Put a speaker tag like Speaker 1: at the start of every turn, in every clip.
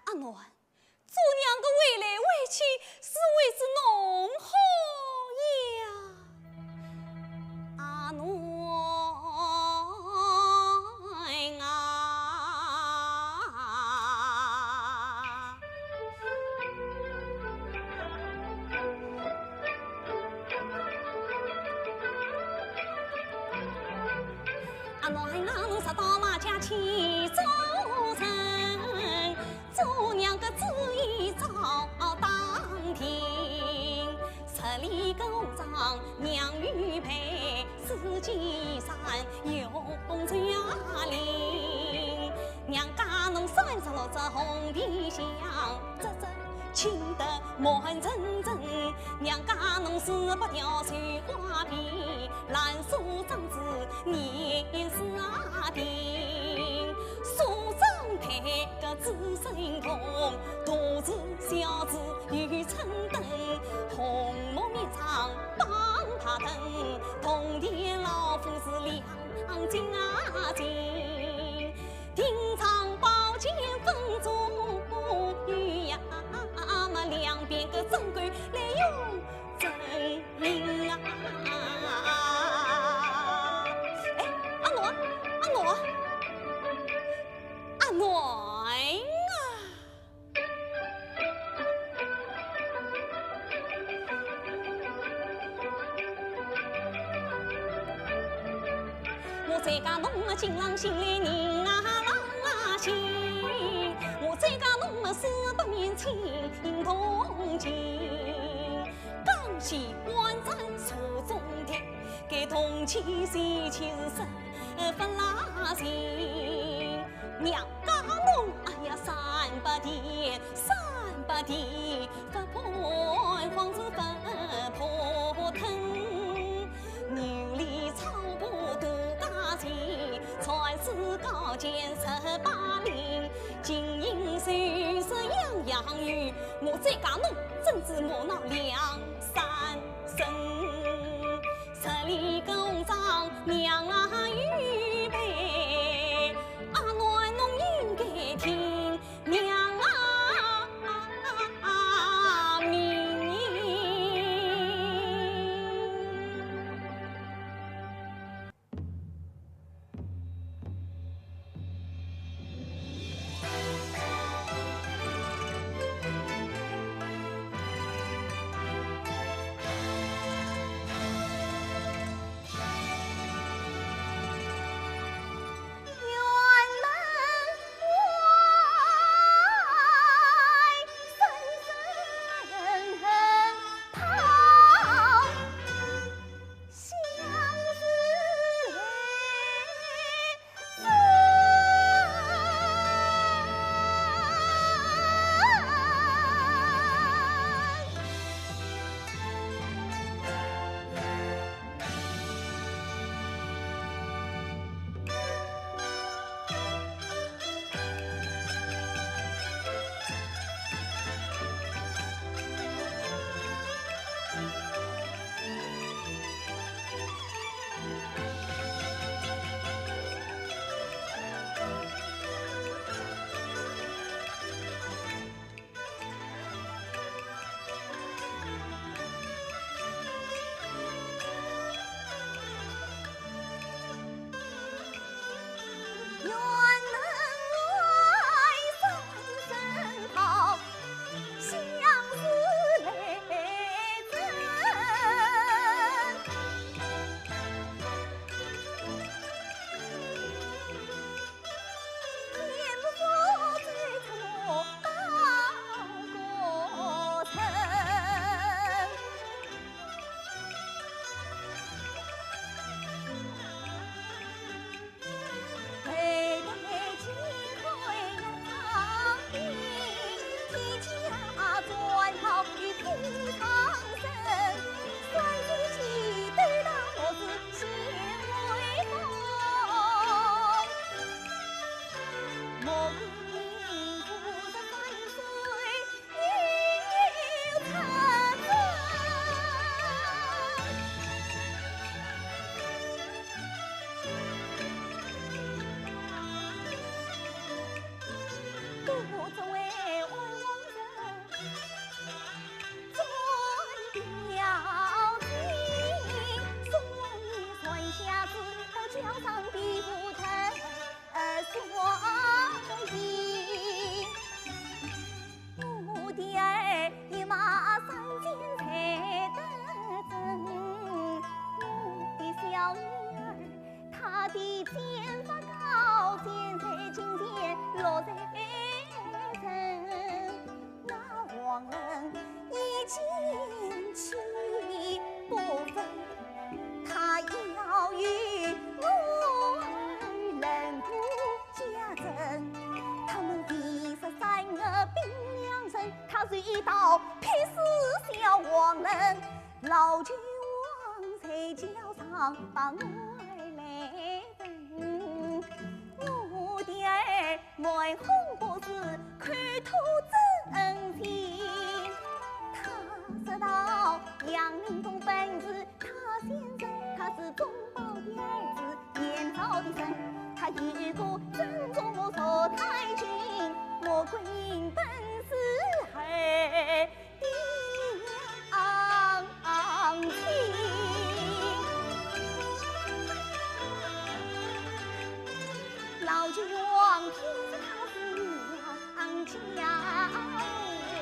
Speaker 1: 阿暖，做娘个为来为去，是为之侬好呀，阿暖啊！阿暖郎杀到马家去走成。做娘个旨意照当听，十里公章娘预备，四季山有功家令。娘家侬36只红皮箱，只轻得莫恨阵阵。娘家侬48条绣花皮，蓝素帐子年4定。配个子神童，大字小字与春灯，红木面场帮他灯，铜钿老夫是两斤啊斤，定场宝剑分中与呀嘛两边个正规来用真名啊！哎，阿诺。阿暖啊！我在家侬啊，金郎心里人啊郎啊心，我在家侬啊400面亲同情，刚系官站楚中天，给同气谁气是生不拉心。娘家侬哎呀300天，300天不破房子不破腾，牛里草布度家钱，传世高见18名，金银首饰样样有，我再家侬真是磨闹2、3身，10里公章娘啊预备。阿暖侬应该听娘啊命他醉倒，劈死小王人，老君王在轿上把我来问，我的儿为何不是看透真情？他说道杨林公本是他先生，他是忠保的儿子，严昭的孙，他有个正宗朝太君，我归因本是儿的娘亲。老君王听着他是娘家人，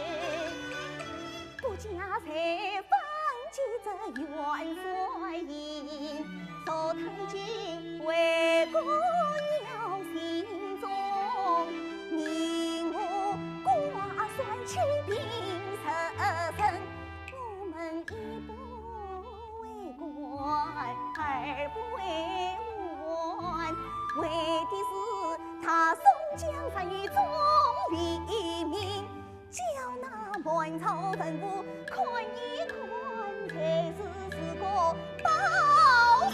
Speaker 1: 不家才放弃这元帅营，曹太君为国鸟心中，你我挂帅去平十生，我们一不为官，二不为官，为的是他宋江山与众黎民，叫那满朝文武看一看，才是个报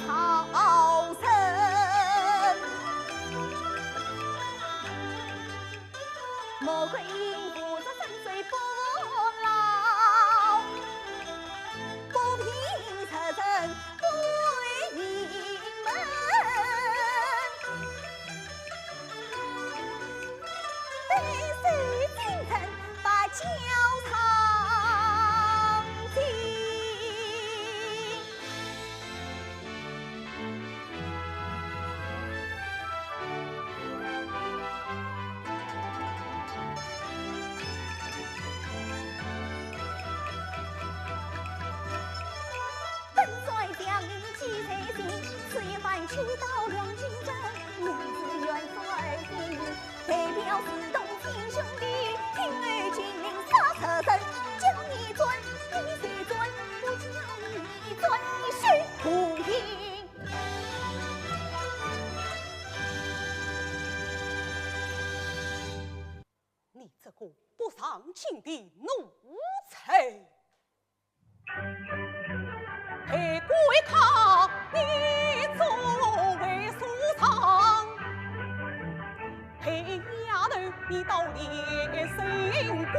Speaker 1: 朝生。莫怪应付这深水不老，不平出征对你们，背水进城把交长进。本帅将你记在心，此一番去到两军阵，娘子元帅的代表是东亲兄弟，听儿军令杀车身，叫你尊，你虽尊，不叫你尊，你是不听。
Speaker 2: 你这个不上进的奴才！陪归他，你作为苏sang，陪丫头你到烈星光，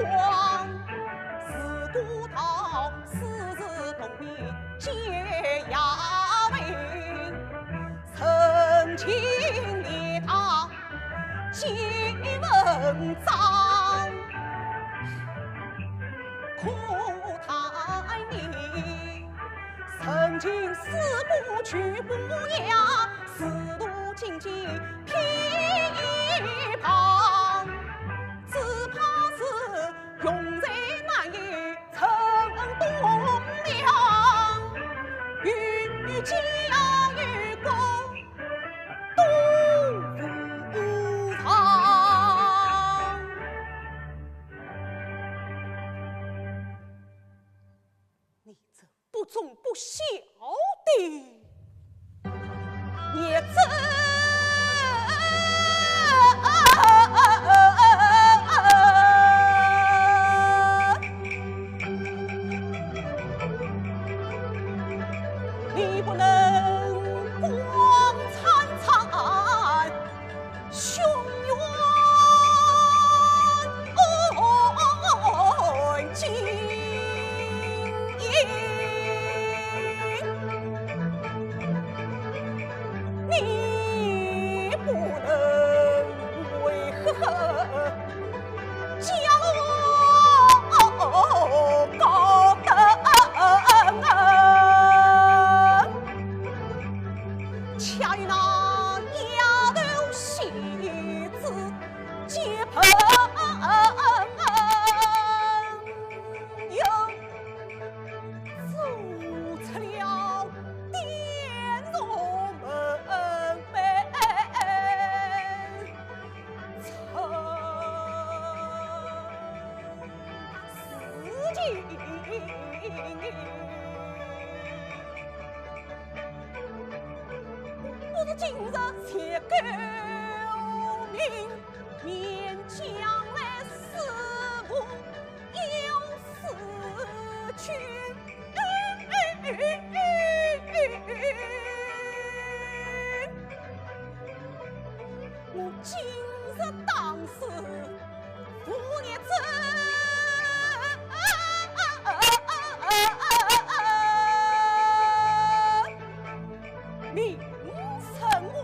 Speaker 2: 四顾到私自动笔接丫尾，曾经的他接文章，苦叹你曾经四顾去不雅，四路荆棘偏一旁，只怕是永在难以成栋梁，与家与公都无藏。你这不忠不孝的孽子！你不能光灿灿雄远经营，你不能为何骄高登，恰与那丫头戏子结朋，又铸出了典容门楣，曾司机。不知今日且救命，免将来死无有去。我今日当时父孽子，名称我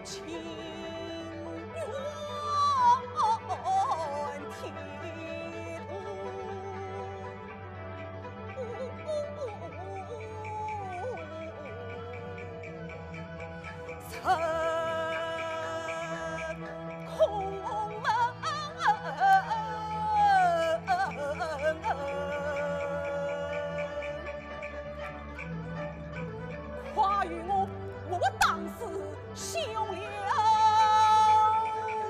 Speaker 2: 情愿天途。跨于我当时修了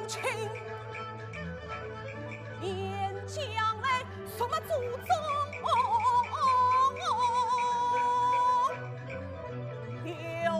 Speaker 2: 情，便将来什么祖宗留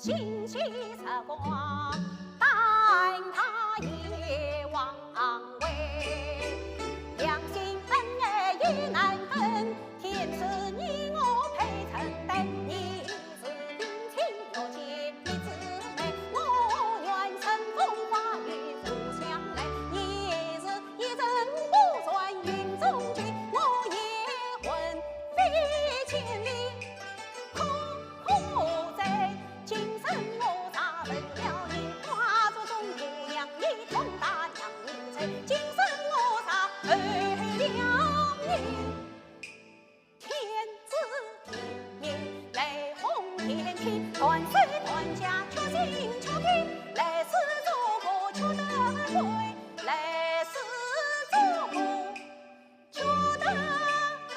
Speaker 2: 心系时光，但他也枉为良心恩也难分，天赐你我配承担，你是定情若结的姊妹，我愿乘风化雨互相来，你也是一阵不转云中去，我也魂飞千里。断水断家求情求平，来世做个求得归，来世做个求得归。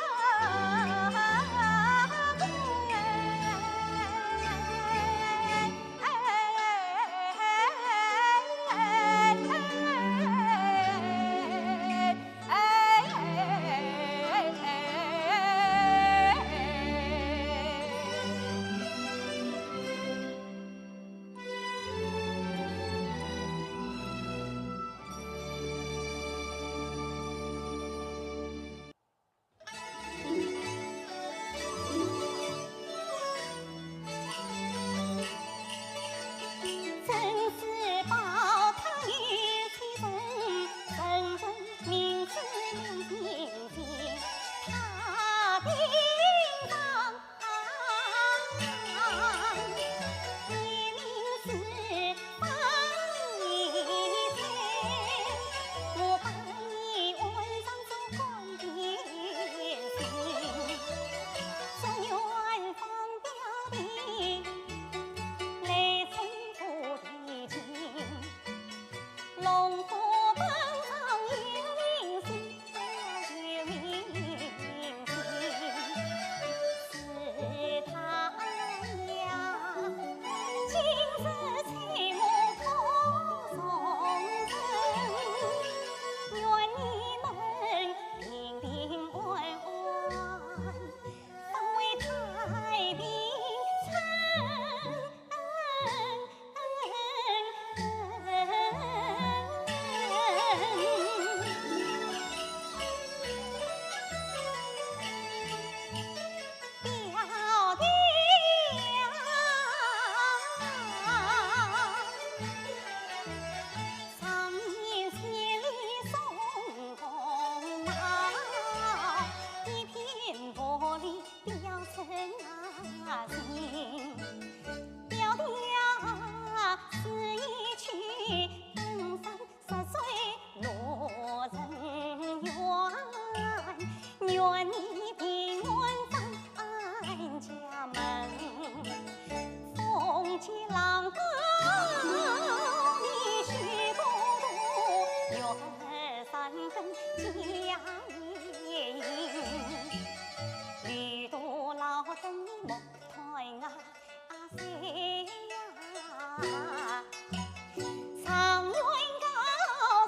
Speaker 1: 常愿高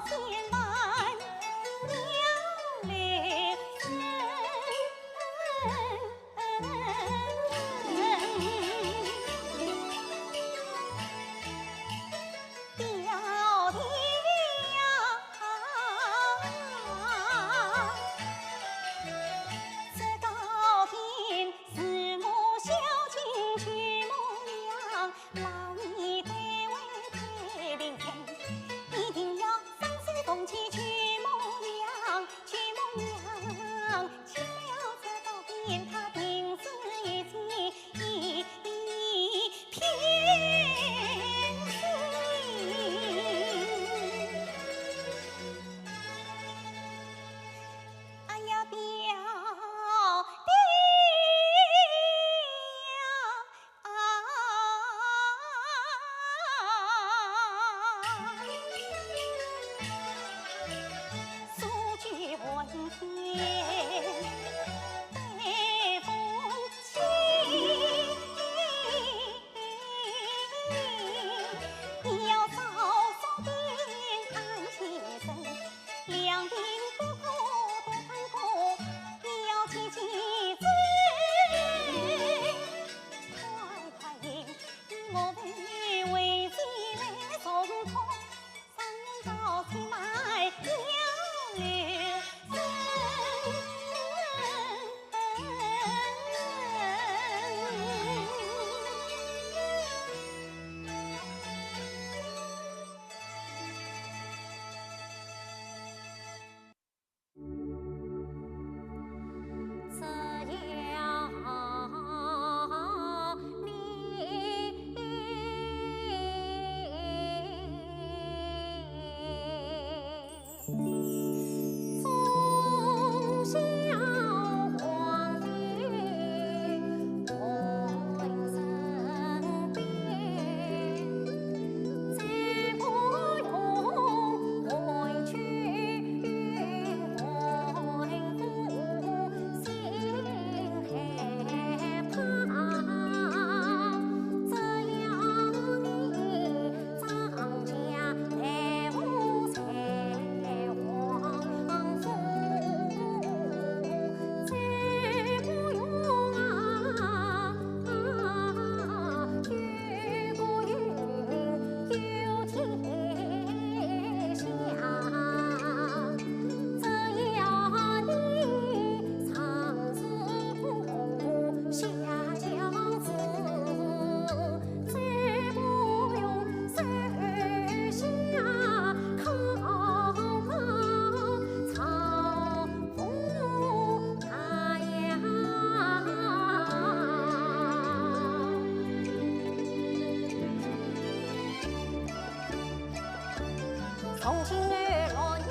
Speaker 1: 千万娘留神。吊天这高天是我孝亲娶母娘，老你对为太平天，一定要生手动气娶母娘，娶母娘，请了这高天他定是一起偏心。哎呀，表弟呀，数句问天对不起，你要早早地安起身，两鬓不哭多盼哭，你要记记嘴，快迎我为妻来送托，三人到天埋娘留神。这样从小皇帝在身边，再不用回去回父心害怕。只要你张家来无才皇父，再不用举国云有天下。只要你长子不下轿子，再不用手下靠曹府大呀。从今儿落你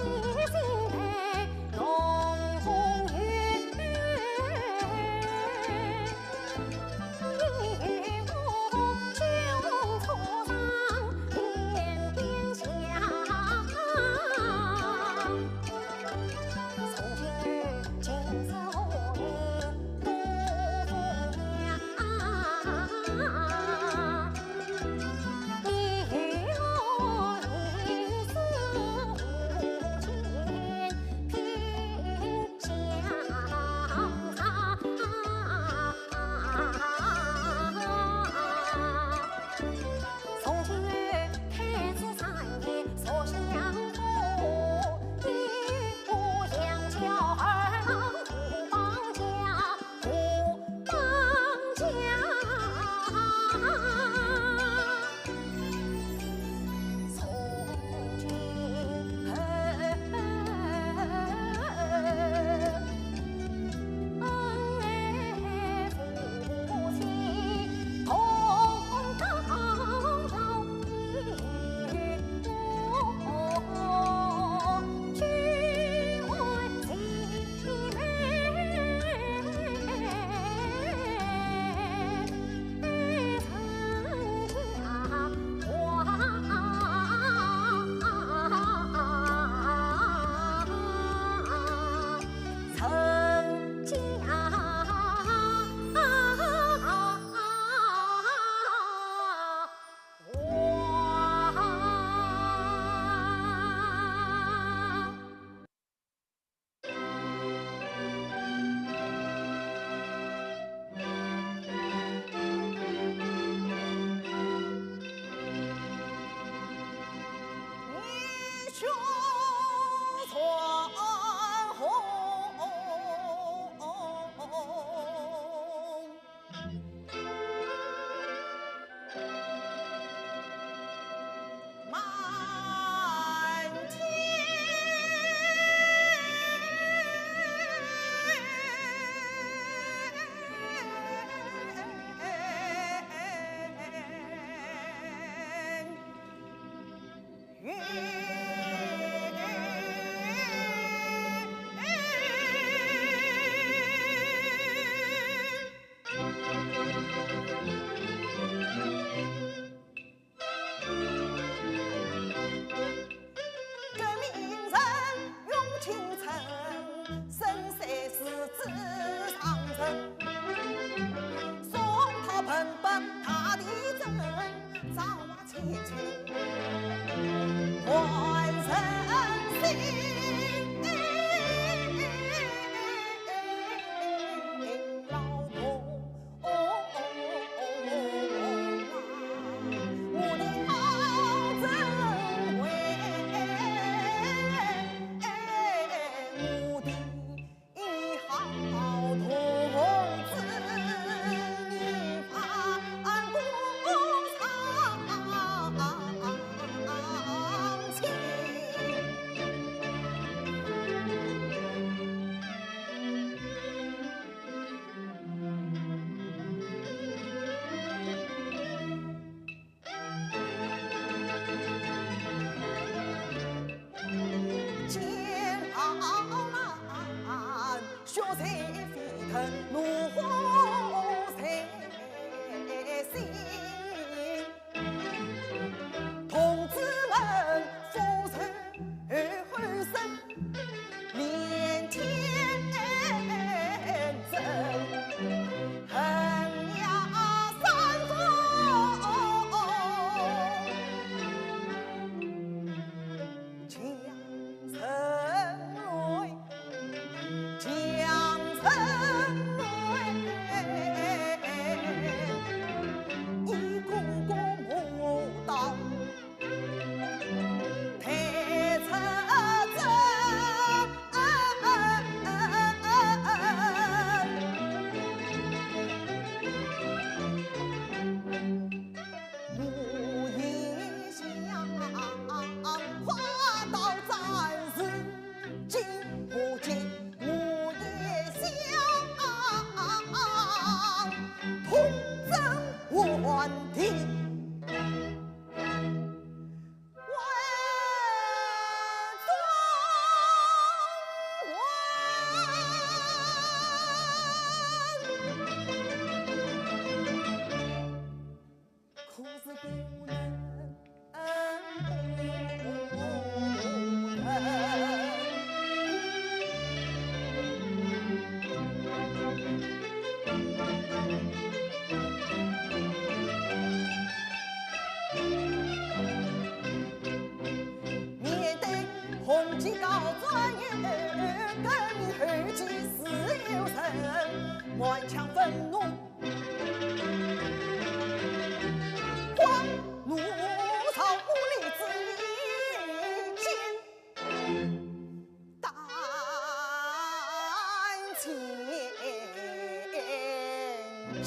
Speaker 1: 心配龙凤月，你与我就错上天边下。从今儿今生我命多风呀，你与我一生
Speaker 3: 满腔愤怒，黄怒草无力之间，胆前进。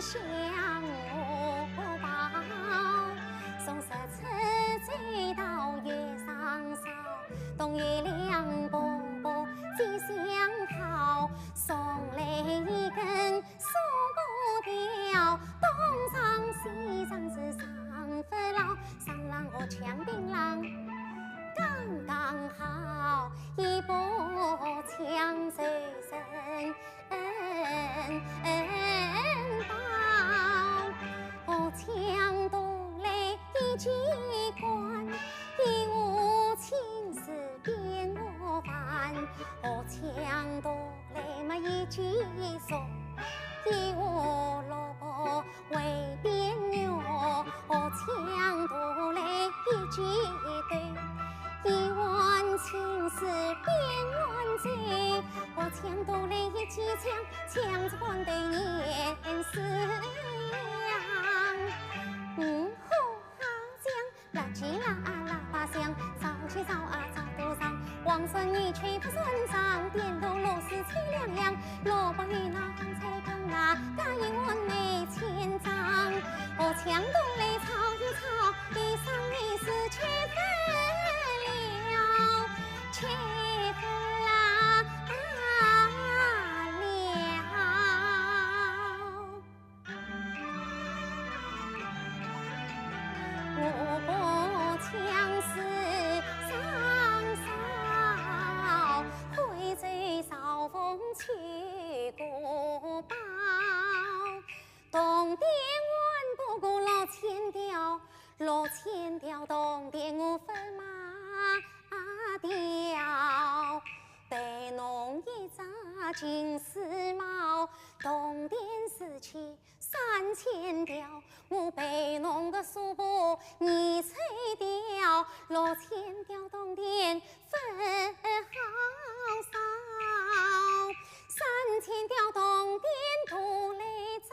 Speaker 2: 向我报，松蛇吃醉到月上梢，冬夜凉薄薄几相好，送来一根数不掉，东上西上是上不牢，上郎和枪槟榔刚刚好，一把枪随身包，枪夺来一机关，一无情事变我烦。枪夺来嘛一机锁，一无萝卜为边缘。枪夺来一机对。一碗情事变碗醉，枪夺来一支枪，枪子换对年思呼好将，拉起喇叭响，早起早早都上，王孙女吹不顺上，点头螺丝吹亮亮，萝卜与那黄菜羹大一碗没千张。枪夺来炒一炒，一上一丝切分。切分了，我把枪丝上扫，会醉扫风去过包。东边万不顾老千雕，老千雕东边我分马。调被侬一扎金丝毛，东边四起3000条，我被侬个苏布你吹掉，6千条东边分好少，3000条东边土来走，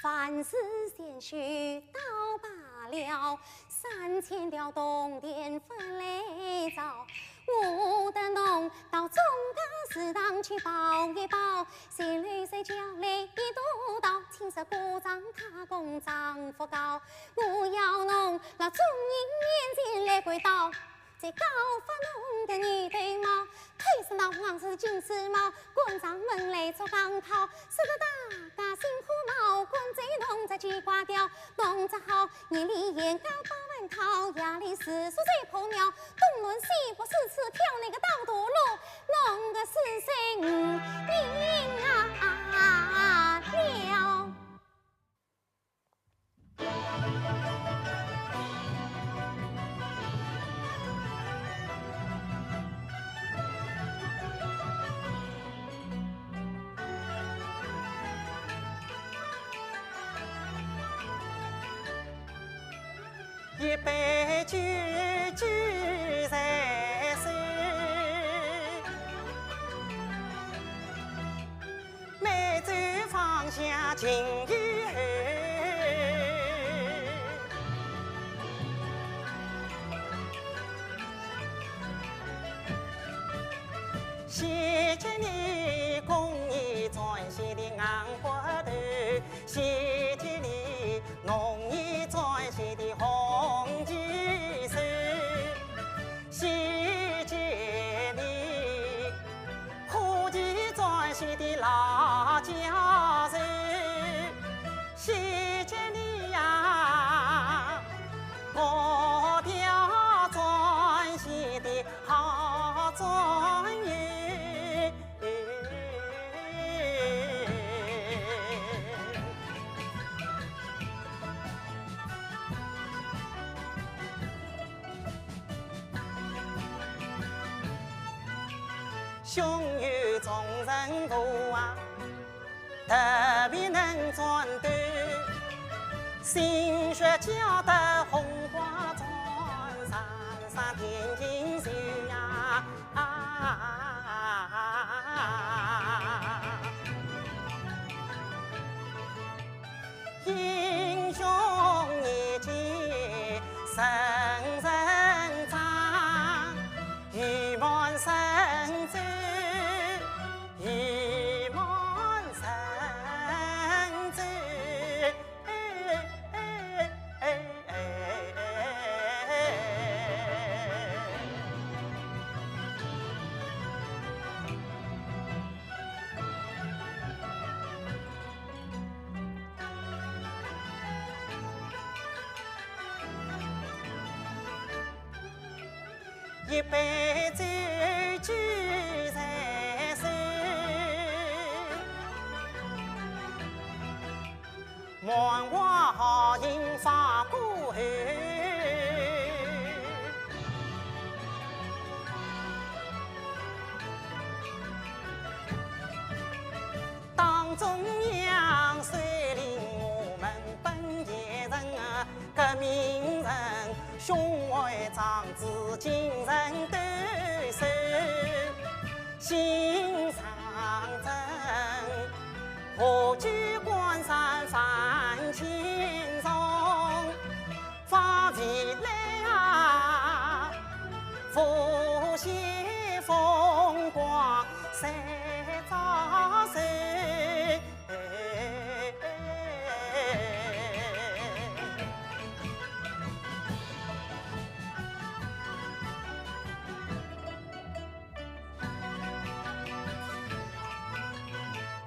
Speaker 2: 凡事先须到罢了，3000条东边分来找，我的侬到中高食堂去报一报，谁来谁叫来一督刀，青色鼓掌他公丈夫高，我要侬那中银面前来跪倒，在高发侬的女对帽，配上那黄丝金丝帽，滚上门来做钢炮，是个大家辛苦劳，滚在侬在鸡瓜雕，弄得好你里眼高8万套，压力4岁破鸟，东轮西坡4次跳那个道夺路，弄个4岁命了。
Speaker 4: 一杯酒酒在手，美酒放下情与厚。谢谢你公益转写的硬骨头，谢谢你农业转写的红旗手，谢谢你科技转写的老教授，谢谢你呀，高调转写的好专业。胸有众人多啊，特别能转斗，心血交得红花转，上上天津秀呀！英雄一见神人长，玉满神州。玉满神州，一杯酒酒在手，万花好迎放过后，党中央率领我们本县人啊，革命人胸怀壮志，精神抖擞，心上真。何惧关山泛千重，发未来啊，复现风光赛招手。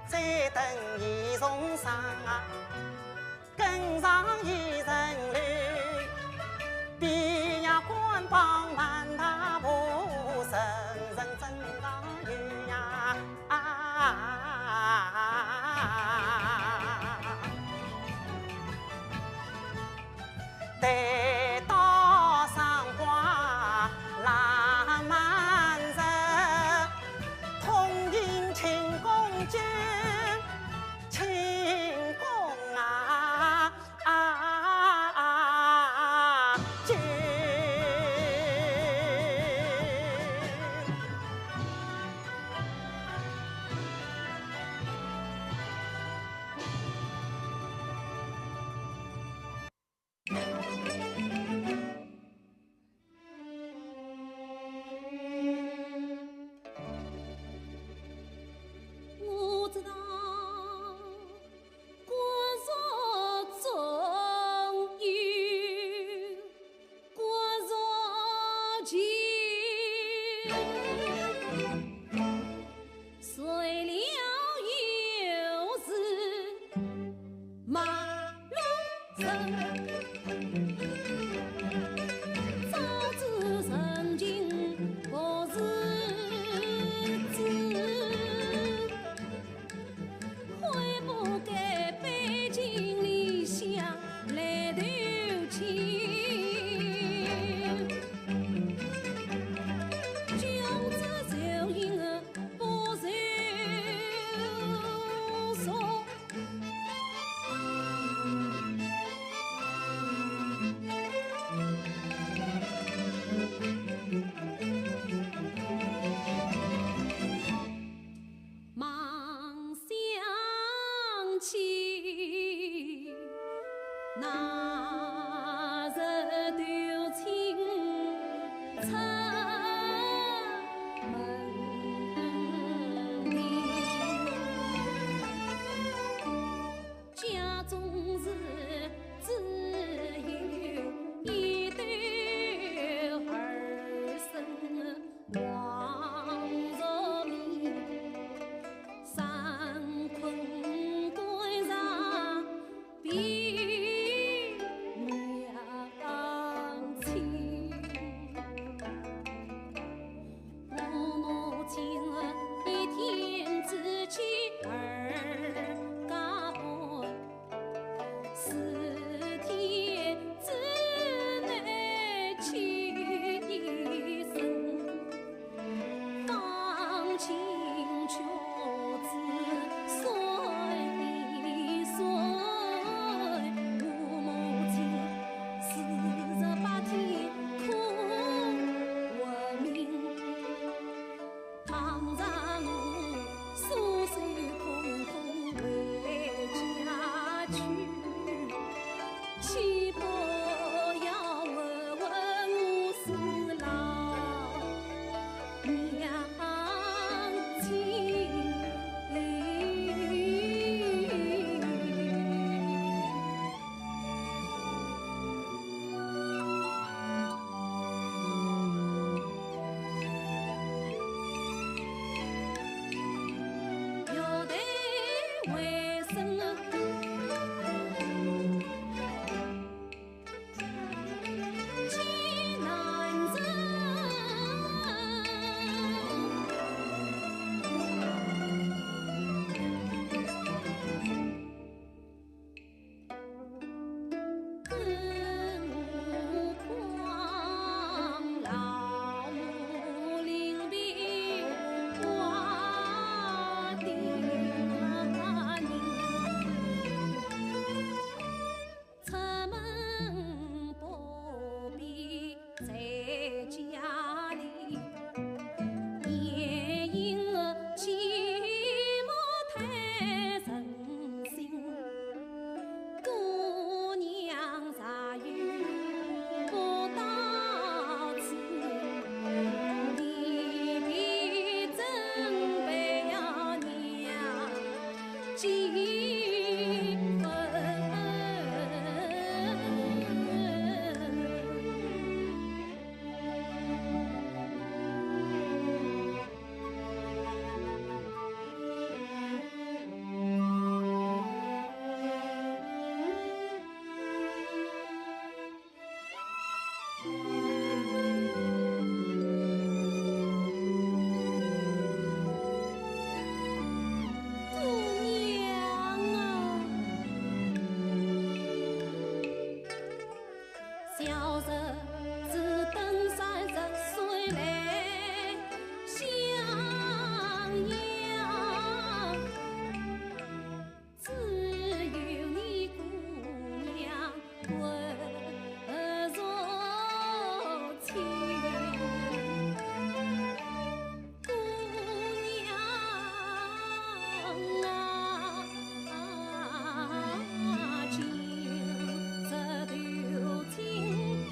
Speaker 4: 再等一重上啊，跟上一人流，边呀官帮满大步，人人正当有呀！待到赏花浪漫日，同饮庆功酒。庆功啊酒，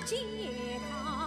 Speaker 1: 解开。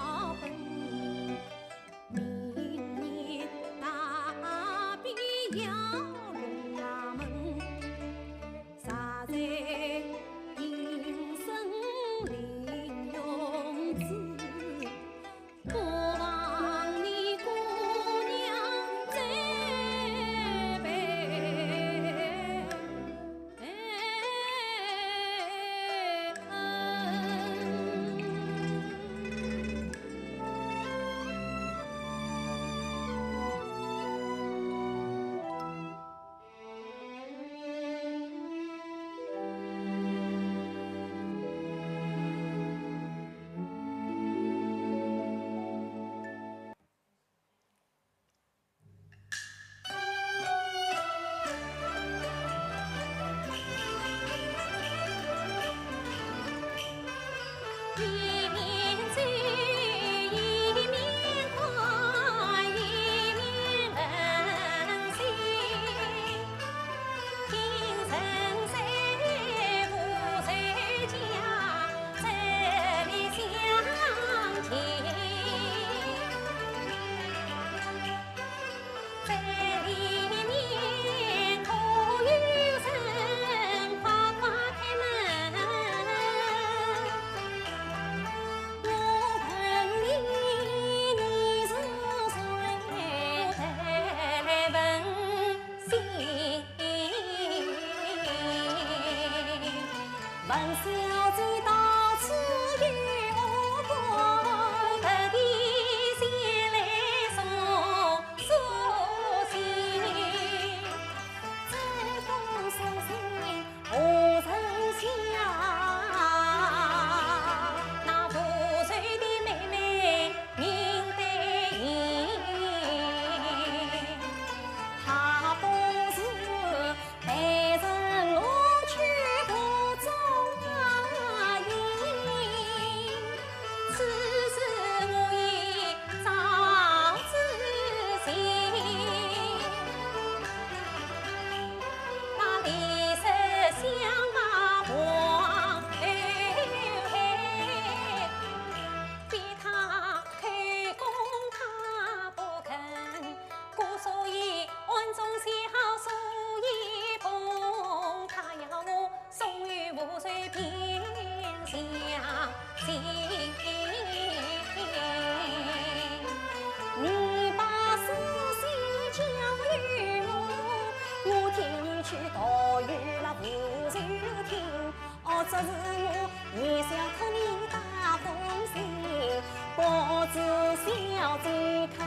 Speaker 1: 子小贼肯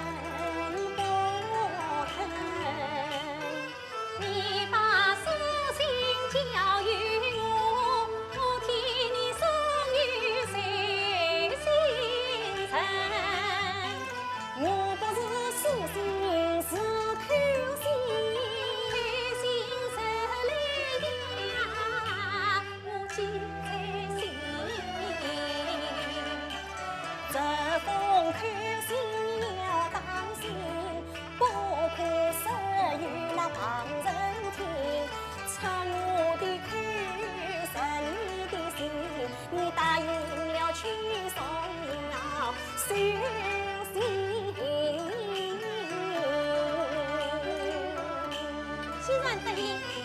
Speaker 1: 不肯？你把私心交与我，我替你送与谁心诚？我不是私心，是贪心，贪心惹来呀，我记在心。这封口信要当心，不可失于那旁人听。插我的口，顺你的心，你答应了去送了小心。
Speaker 2: 既然得意，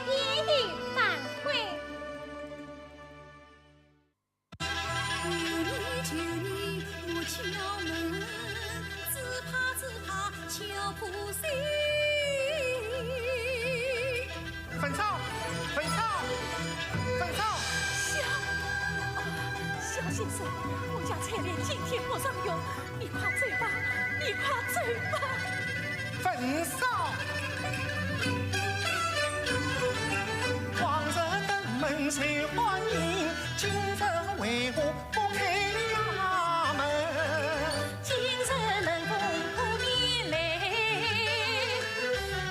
Speaker 2: 言语反悔。
Speaker 1: 求你，我敲门，只怕敲破心。
Speaker 4: 焚烧，焚烧，焚烧！
Speaker 1: 萧先生，我家菜莲今天不上用，你快走吧，你快走吧。
Speaker 4: 焚烧！皇上登门谁欢迎？今日为何不开衙门？
Speaker 1: 今日能公不免来，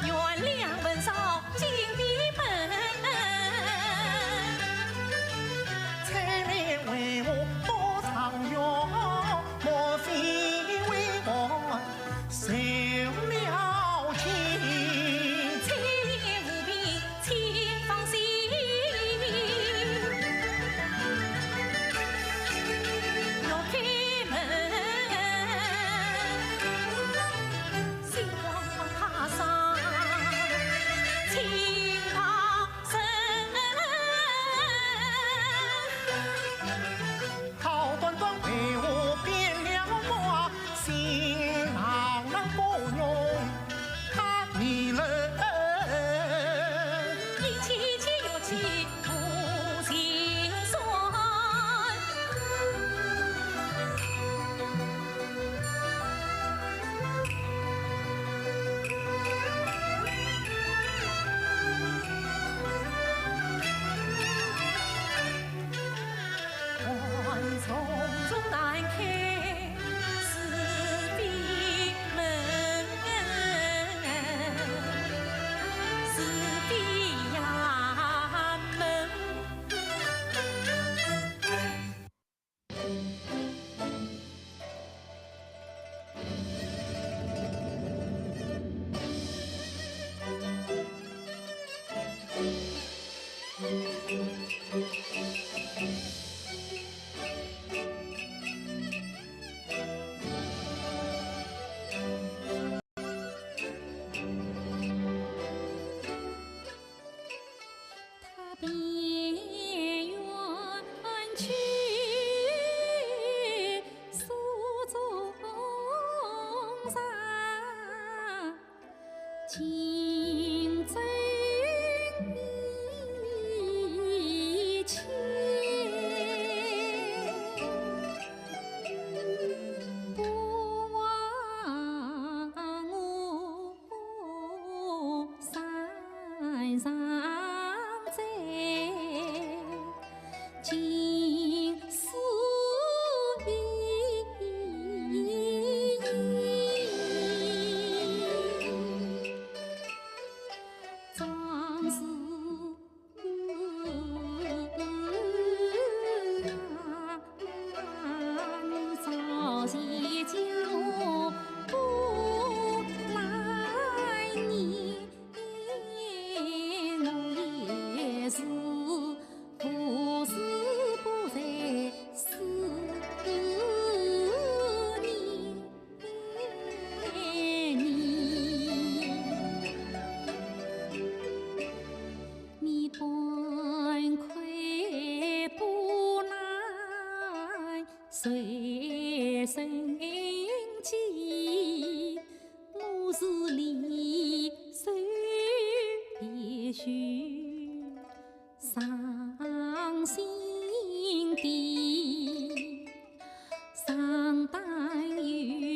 Speaker 1: 原谅文少进闭门。
Speaker 4: 菜莲为我多常用，莫非为我受了惊？
Speaker 1: 菜莲无病，请放心。要开门，心慌怕伤，请放心。
Speaker 4: 好端端为我变了卦，新郎郎不用他你人。
Speaker 1: 一起起又起不心酸。门重重难开，是闭门，是闭衙门。他边远去，诉衷肠，情真意切。不忘我山上在，情丝依依，壮士你早些叫我不来念，我也是不是不在思念你。你半块不来随身记，我是离愁别绪伤心的，上担忧。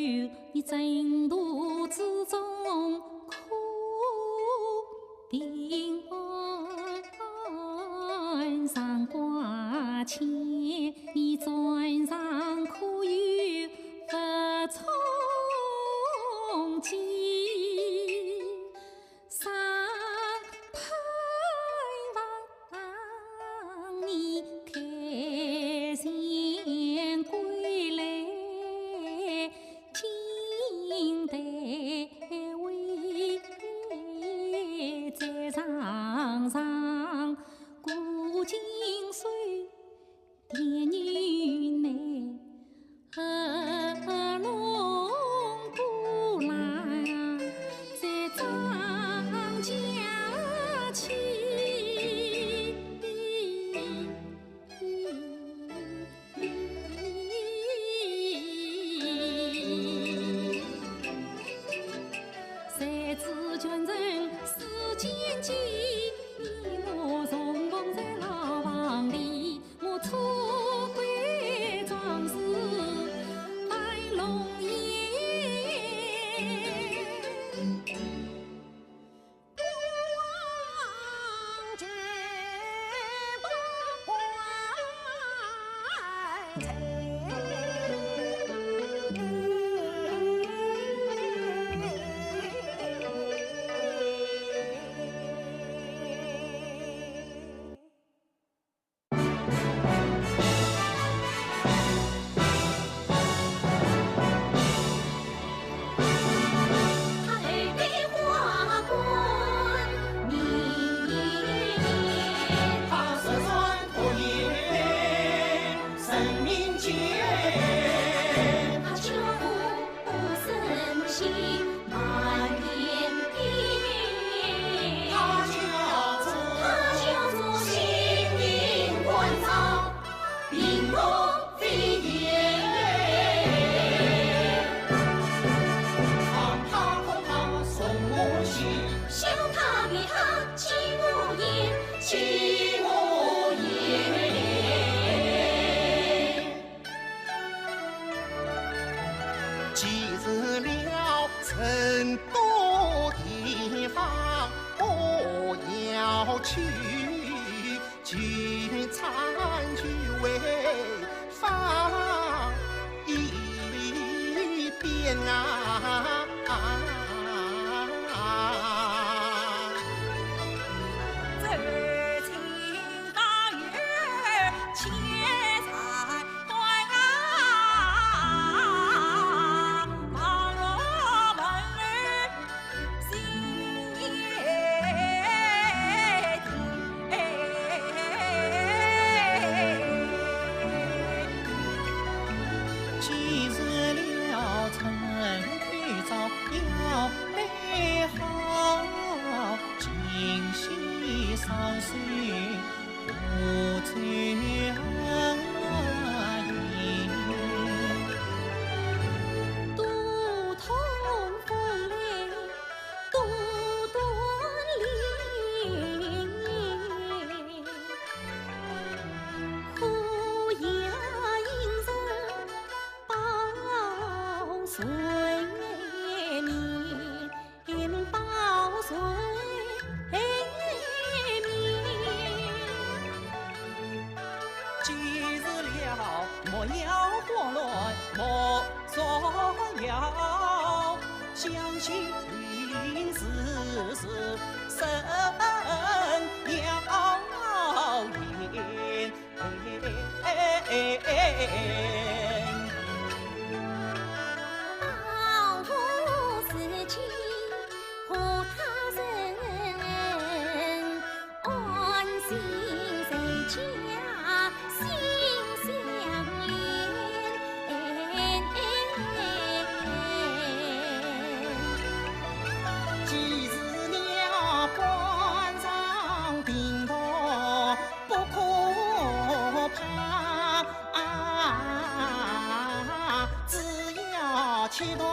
Speaker 5: 既日了成都地方，我要去聚餐聚会访一遍啊！
Speaker 4: 莫要祸乱，莫作妖，相信世事生谣言。
Speaker 2: 当夫思亲和他人，安心谁家心相连。
Speaker 4: 既日了官场病痛不可怕，只要启动。